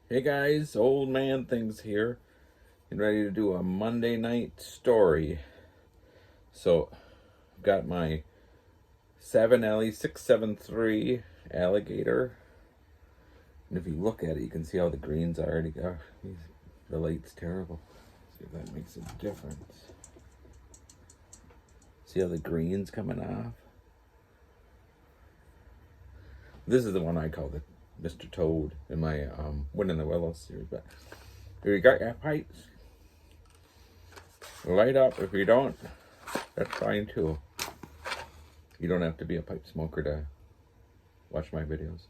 Hey guys, Old Man Things here, and ready to do a Monday night story. So, I've got my 7LE673 alligator, and if you look at it, you can see how the greens already go. The light's terrible. See if that makes a difference. See how the green's coming off? This is the one I call the Mr. Toad in my Winning the Willows series. But if you got your pipes, light up. If you don't, that's fine too. You don't have to be a pipe smoker to watch my videos.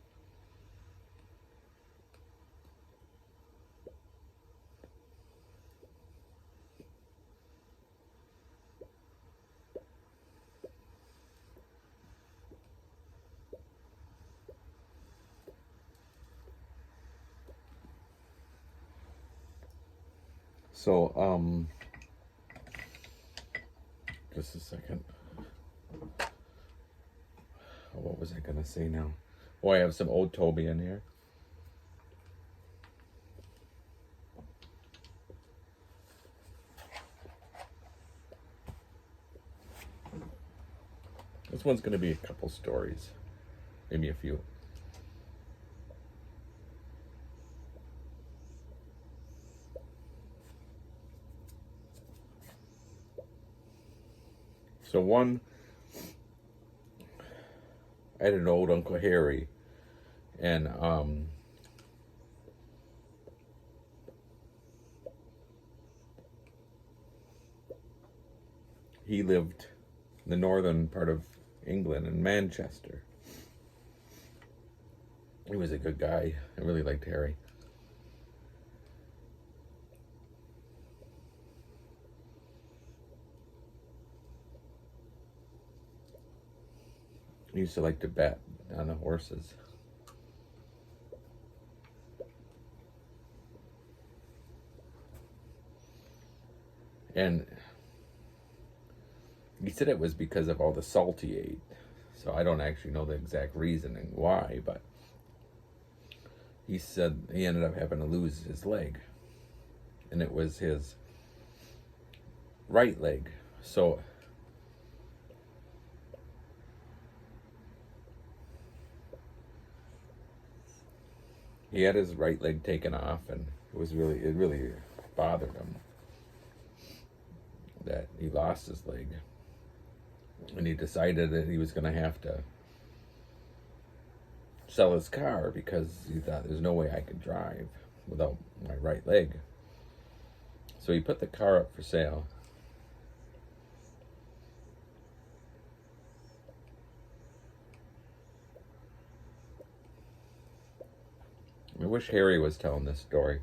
So, just a second. What was I gonna say now? Oh, I have some old Toby in here. This one's gonna be a couple stories, maybe a few. So one, I had an old Uncle Harry, and he lived in the northern part of England in Manchester. He was a good guy. I really liked Harry. He used to like to bet on the horses. And he said it was because of all the salt he ate. So I don't actually know the exact reasoning why, but he said he ended up having to lose his leg. And it was his right leg. So he had his right leg taken off, and it really bothered him that he lost his leg. And he decided that he was going to have to sell his car because he thought there's no way I could drive without my right leg. So he put the car up for sale. I wish Harry was telling this story,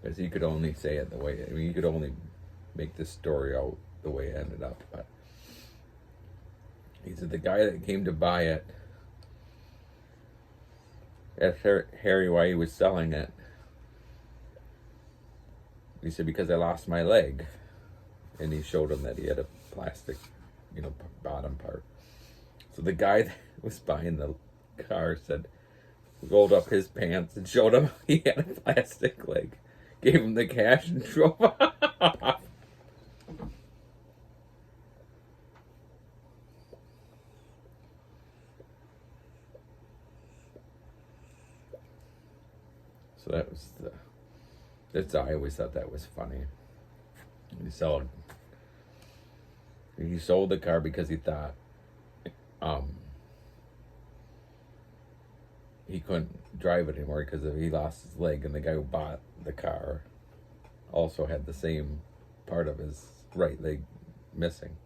because he could only say it the way, he could only make this story out the way it ended up. But he said the guy that came to buy it asked Harry why he was selling it. He said, because I lost my leg. And he showed him that he had a plastic, bottom part. So the guy that was buying the car said, rolled up his pants and showed him he had a plastic leg, gave him the cash, and drove off. So I always thought that was funny. He sold the car because he thought he couldn't drive it anymore because he lost his leg, and the guy who bought the car also had the same part of his right leg missing.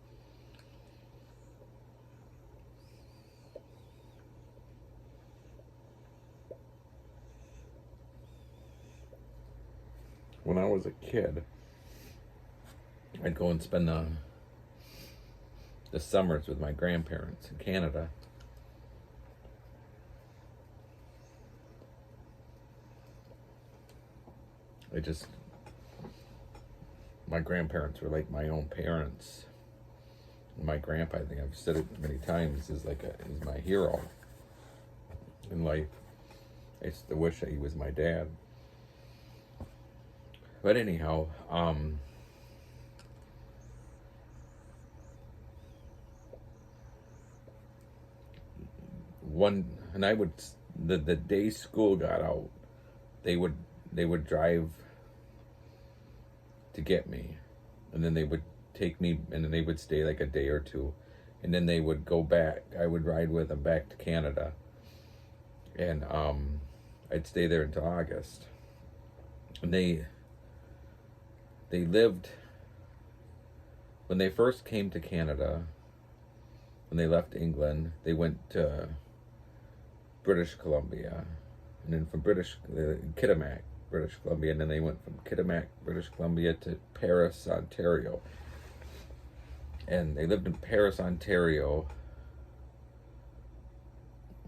When I was a kid, I'd go and spend the summers with my grandparents in Canada. My grandparents were like my own parents. My grandpa, I think I've said it many times, is my hero in life. I used to wish that he was my dad. But anyhow, one and I would the day school got out, they would drive to get me, and then they would take me, and then they would stay like a day or two, and then they would go back. I would ride with them back to Canada, and I'd stay there until August. And they lived, when they first came to Canada, when they left England, they went to British Columbia, and then from Kitimat, British Columbia, and then they went from Kitimat, British Columbia to Paris, Ontario. And they lived in Paris, Ontario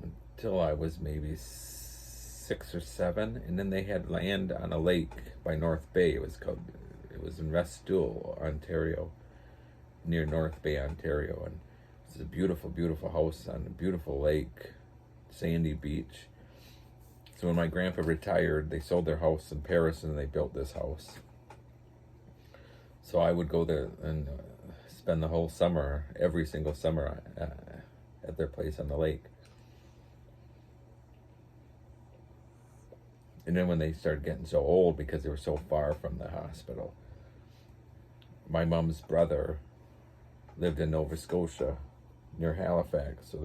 until I was maybe 6 or 7, and then they had land on a lake by North Bay. It was in Restoule, Ontario, near North Bay, Ontario, and it's a beautiful, beautiful house on a beautiful lake, sandy beach. So when my grandpa retired, they sold their house in Paris and they built this house. So I would go there and spend the whole summer, every single summer, at their place on the lake. And then when they started getting so old, because they were so far from the hospital, my mom's brother lived in Nova Scotia, near Halifax. So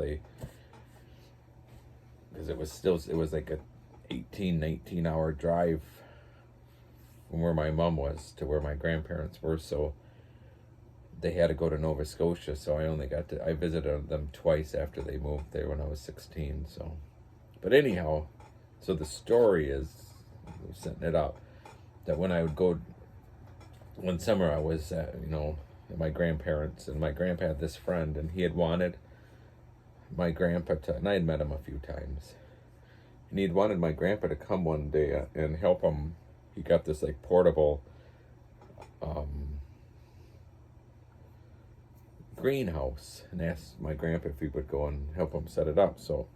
because it was like a 19 hour drive from where my mom was to where my grandparents were. So they had to go to Nova Scotia. So I visited them twice after they moved there when I was 16. So, but anyhow, so the story is, setting it up, that when I would go, one summer I was at, my grandparents, and my grandpa had this friend, and he had wanted my grandpa to, and I had met him a few times, and he'd wanted my grandpa to come one day and help him. He got this like portable greenhouse, and asked my grandpa if he would go and help him set it up. So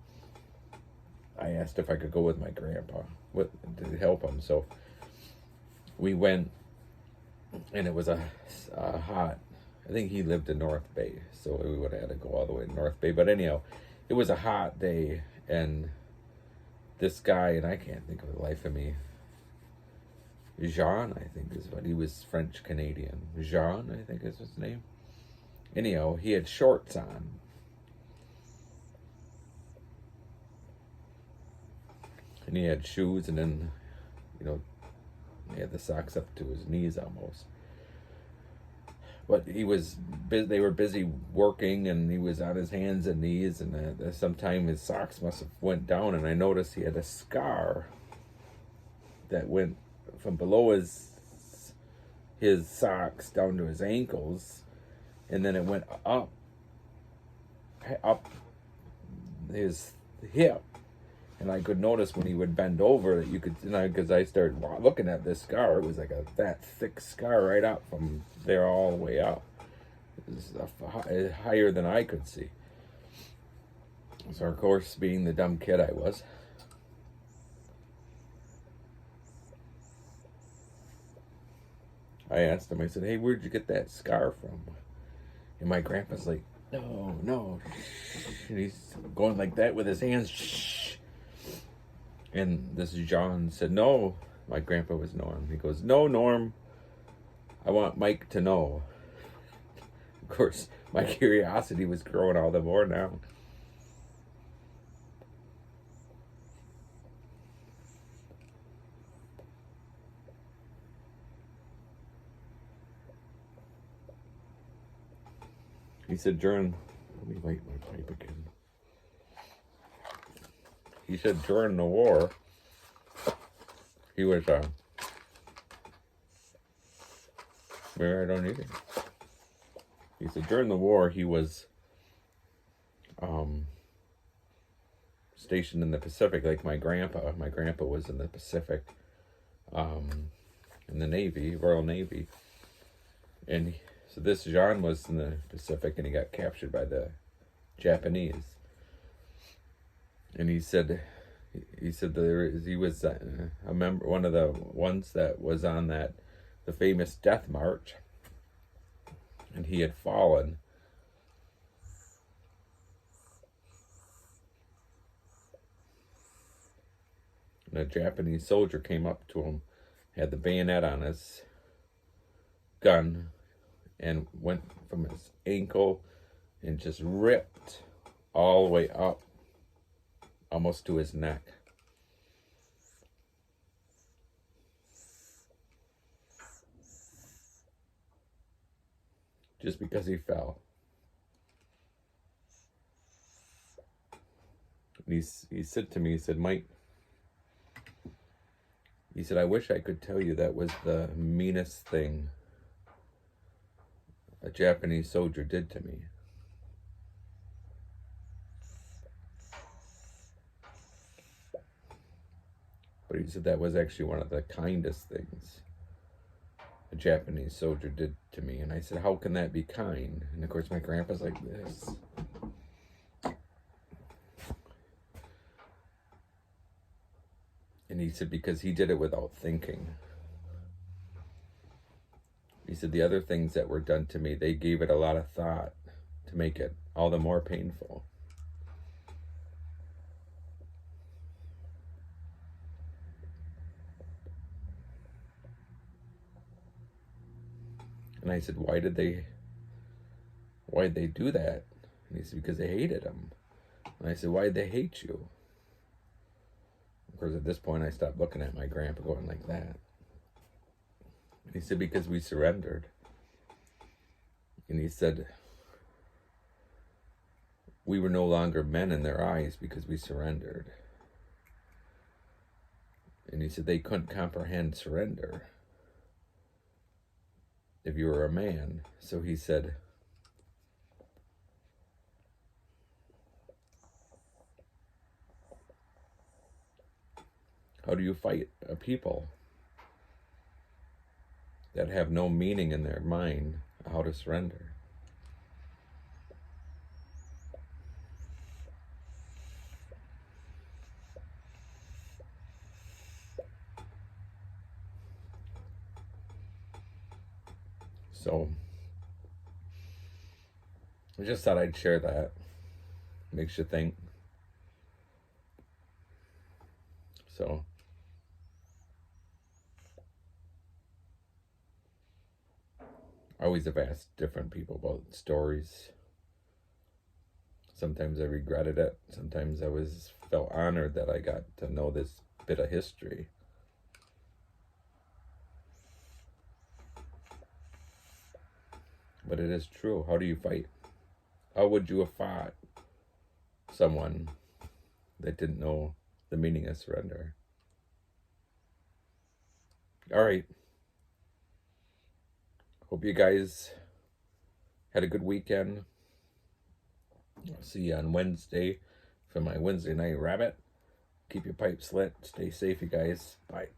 I asked if I could go with my grandpa to help him. So we went, and it was a hot, I think he lived in North Bay, so we would have had to go all the way to North Bay. But anyhow, it was a hot day, and this guy, and I can't think of the life of me, Jean, I think is what, he was French Canadian. Jean, I think is his name. Anyhow, he had shorts on. And he had shoes, and then, he had the socks up to his knees almost. But they were busy working, and he was on his hands and knees, and sometime his socks must have went down, and I noticed he had a scar that went from below his socks down to his ankles, and then it went up his hip. And I could notice when he would bend over that you could, because I started looking at this scar. It was like that thick scar right up from there all the way up. It was higher than I could see. So of course, being the dumb kid I was, I asked him, I said, "Hey, where'd you get that scar from?" And my grandpa's like, no. And he's going like that with his hands. Shh. And this John said, "No." My grandpa was Norm. He goes, "No, Norm, I want Mike to know." Of course, my curiosity was growing all the more now. He said let me light my pipe again. He said during the war, he was, maybe I don't either. He said during the war, he was stationed in the Pacific, like my grandpa. My grandpa was in the Pacific, in the Navy, Royal Navy. And so this Jean was in the Pacific, and he got captured by the Japanese. And he said he was a member, one of the ones that was on that the famous death march, and he had fallen. And a Japanese soldier came up to him, had the bayonet on his gun, and went from his ankle and just ripped all the way up almost to his neck. Just because he fell. And he said to me, he said, Mike, he said, I wish I could tell you that was the meanest thing a Japanese soldier did to me. But he said that was actually one of the kindest things a Japanese soldier did to me. And I said, how can that be kind? And of course my grandpa's like this. And he said, because he did it without thinking. He said, the other things that were done to me, they gave it a lot of thought to make it all the more painful. And I said, why did they do that? And he said, because they hated him. And I said, why did they hate you? Of course, at this point, I stopped looking at my grandpa going like that. He said, because we surrendered. And he said, we were no longer men in their eyes because we surrendered. And he said, they couldn't comprehend surrender if you were a man. So he said, how do you fight a people that have no meaning in their mind how to surrender? So I just thought I'd share that. Makes you think. So I always have asked different people about stories. Sometimes I regretted it. Sometimes I felt honored that I got to know this bit of history. But it is true. How do you fight? How would you have fought someone that didn't know the meaning of surrender? All right. Hope you guys had a good weekend. I'll see you on Wednesday for my Wednesday night rabbit. Keep your pipes lit. Stay safe, you guys. Bye.